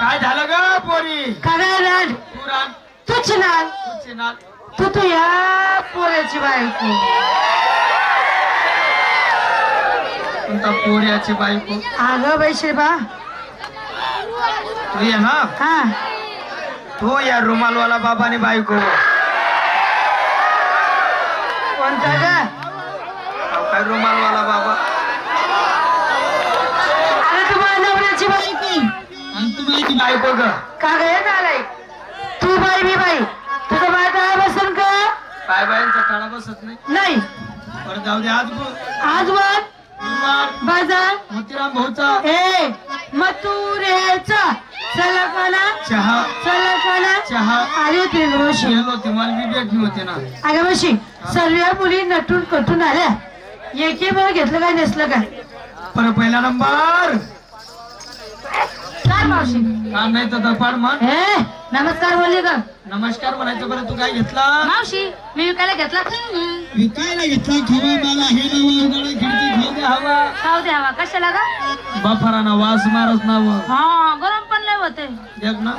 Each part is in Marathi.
काय झालं ग पोरी? काय तू चिनाल तू या पोऱ्याची बायको. कोणता पोऱ्याची बायको? अगं बैश्रीबा तू ये ना. हा तू या रुमालवाला बाबाने बायको. कोणता ग? काय रुमालवाला बाबा? अरे तू माझ्या नवऱ्याची बायको आणि तू माझी बायको ग. का ग झालंय? तू बाई मी बाई तुझं बाय काय बसन का? काय बायांचा काळा बसत नाही. नाही बरं जाऊ दे. आज वर बाजार मोतीराम भाऊचा ए मथुरेचा सलकाना चहा चहा आली होती ऋषी. गेलो होते मला बी भेटली होते ना. अगं बशी सर्व मुली नटून कटून आल्या. एके बरं घेतलं काय नसलं काय? पर पहिला नंबर काय मावशी? का नाही तर दपाड म्हण. ए नमस्कार बोलले का? नमस्कार म्हणायचं. बरं तू काय घेतला? मावशी मी विकायला घेतला. विकायला घेतला. खवा मला हे नाव खिडकी खाऊ दे हवा. खाऊ दे हवा कशाला ग? बाफाराना वास मारच नाव. हा गरम पण लय होते. देख ना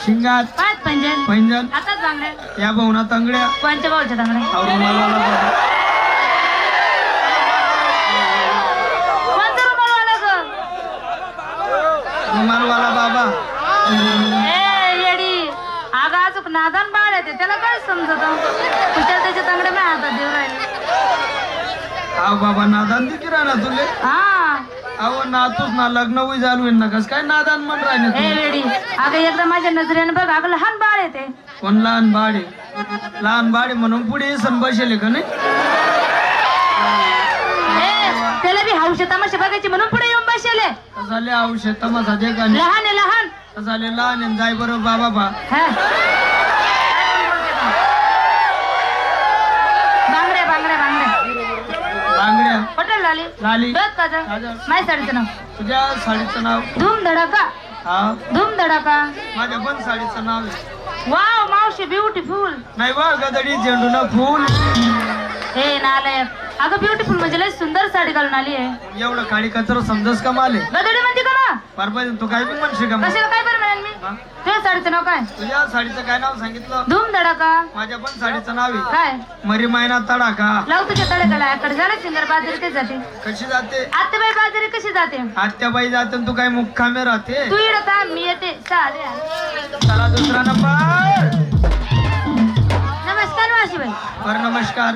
शिंगार पाच पैंजन हातात बांगड्या या भाऊना तांगड्या. कोणत्या भाऊच्या तांगड्या? कोणत्या रुमालवाला ग? रुमालवाला बाबा. येडी अगं अजूक नादान बाळ येते त्याला काय समजत? तुझ्या त्याच्या तांगड्या मी हातात देऊ राहिले. हा बाबा नादान दिली राहणार तुले. हा अहो नातूच ना लग्न होई चालू आहे ना. कस काय नादान म्हण राहिले? येडी अगं एकदा माझ्या नजरेने बघ अगं लहान बाळ येते. कोण लहान बाळे? लहान बाळे म्हणून पुढे सण बसेल का नाही? त्याला बी हौश तमाशा बघायची म्हणून पुढे येऊन बसले. झाले औषध तमाशा दे का? लहान आहे लहान. झाले लहान जाय बरोबर बाबा बा. बांगड्या बांगड्या बांगड्या बांगड्या हॉटेल लाली लाली. माझ्या साडीचं नाव? तुझ्या साडीचं नाव? धूम धडाका. हा धूम धडाका. माझ्या पण साडीचं नाव आहे. वाव मावशी ब्युटिफुल. नाही बा गदडी झेंडूना फुल. हे नालायक. अगं ब्युटिफुल म्हणजे लय सुंदर साडी घालून आली आहे. एवढं काळी कचरा समजस का माले? गदडी म्हणते का ना? बरोबर तू काय पण म्हणशील का? कशाला काय बरं म्हणेन मी? तुझ्या साडीचं नाव काय? तुझ्या साडीचं काय नाव सांगितलं? धूम धडाका. माझ्या पण साडीचं नाव आहे काय? मरी मायना तडाखा. लाव तुझ्या तळेकडे कडे झालं सिंगर बाजारी ते जाते. कशी जाते? आत्याबाई बाजारी कशी जाते? आत्याबाई जाते. तू काय मुक्कामे राहते? तू इकडं का मी येते. चालेल. चला दुसरा नंबर. नमस्कार मावशीबाई. बरं नमस्कार.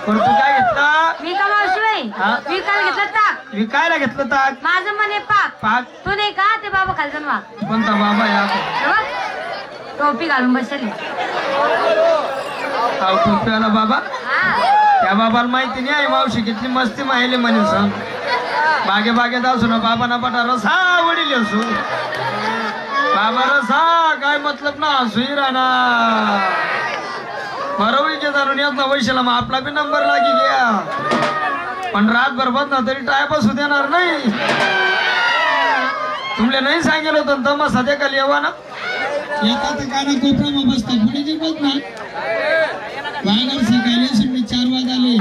पण तू काय घेतला? मी का मावशीबाई विकायला घेतलं ताक. विकायला घेतलं ताक? माझं म्हणे पाक. पाक तू नाही का ते बाबा खालचं वा? कोणता बाबा या? टोपी घालून बसले. टोपीवाला बाबा? त्या बाबाला माहिती नाही आहे मावशी किती मस्ती माहिले म्हणे. सांग बागे बागेत असू ना बाबा ना बटा रसा वडील असू. बाबा रसा काय मतलब ना हसूही राहणार. बरोबर के जाणून येत ना वैशाला मग आपला बी नंबर लागी गया. पण रातभर बस ना तरी टाय बसू देणार नाही. तुमले नाही सांगेल होतं तर मग सध्या काल येवा ना. येतात काय ना कोपरा मग बसता पुढे जे बघ ना. वागर सकाळी मी 4 वाजले.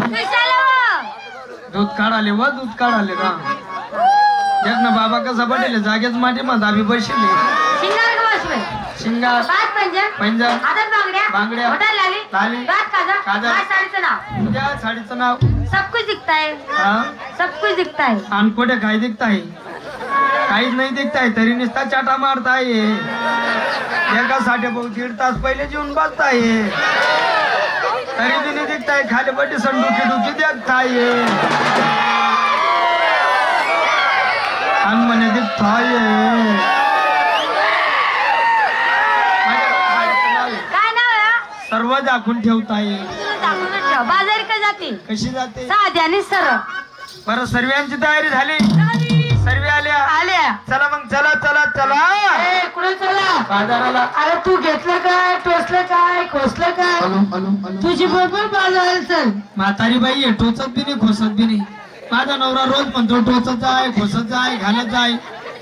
दूध काढाले व दूध काढाले ना. देख ना बाबा कसा पडेल जागेच माठी मध्ये आम्ही बसले. शिंगार पैंजन बांगड्या लाली काजल. तुझ्या साडीचं नाव? सब कुछ दिखता है. सब कुछ दिखता है. आणि कुठे काय दिखताय? काहीच नाही दिखताय तरी नुसता चाटा मारताय. एका साठी भाऊ 1.5 तास पहिले जेवून बसताय तरी तिने दिखताय. खाली बटी संडुकी डुकी देखताय. आणि म्हणे दिखताय. काय नाव आहे? सर्व दाखवून ठेवताय. बाजारी का जाते? कशी जाते? साधी आणि सरळ. बरं सर्वांची तयारी झाली? सर्व आल्या. चला मग चला चला चला. कुठे चला? बाजाराला. अरे तू घेतलं काय? टोचलं काय? खोसलं काय? तुझी बरोबर बाजाराला चल. म्हातारी बाई आहे टोचत बी नाही खोसत बी नाही. माझा नवरा रोज म्हणतो टोचत जाय खोसत जाय घालत जाय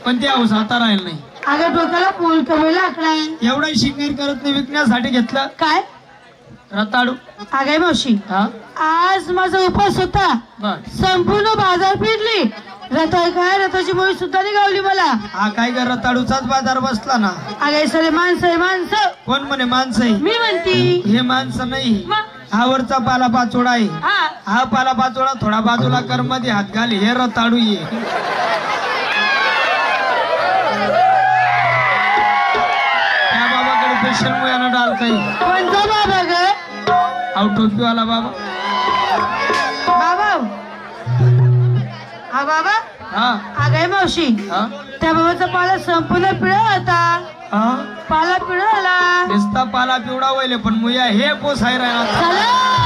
पण ते हौस आता राहील नाही. अगं डोक्याला पूल कमी लागलाय. एवढा शिंगार करत नाही, विकण्यासाठी घेतलं काय रताळू. अगं मावशी, हा आज माझा उपास होता. बर. संपूर्ण बाजार फिरली. रताळ काय रथाची मोही सुद्धा नाही गावली मला. हा काय ग, रताळूचाच बाजार बसला ना. अगं सगळे माणसं आहे माणसं. कोण म्हणे माणसं आहे? मी म्हणती. हे माणसं नाही, मग? हा वरचा पाला पाचोडा आहे. हा हा पाला पाचोडा थोडा बाजूला कर, मध्ये हात घाल, हे रताळू ये. त्या बाबाकडे पेशल मुयानं डाल काही. कोणता बाबा ग? अहो टोपीवाला बाबा. बाबा हा बाबा. हा अगं मावशी, हा त्या बाबाचा पाला संपूर्ण पिळा होता. हा पाला पिळाला. नुसता पाला पिवळा वळले, पण मुया हे पोसाय राहणार. चला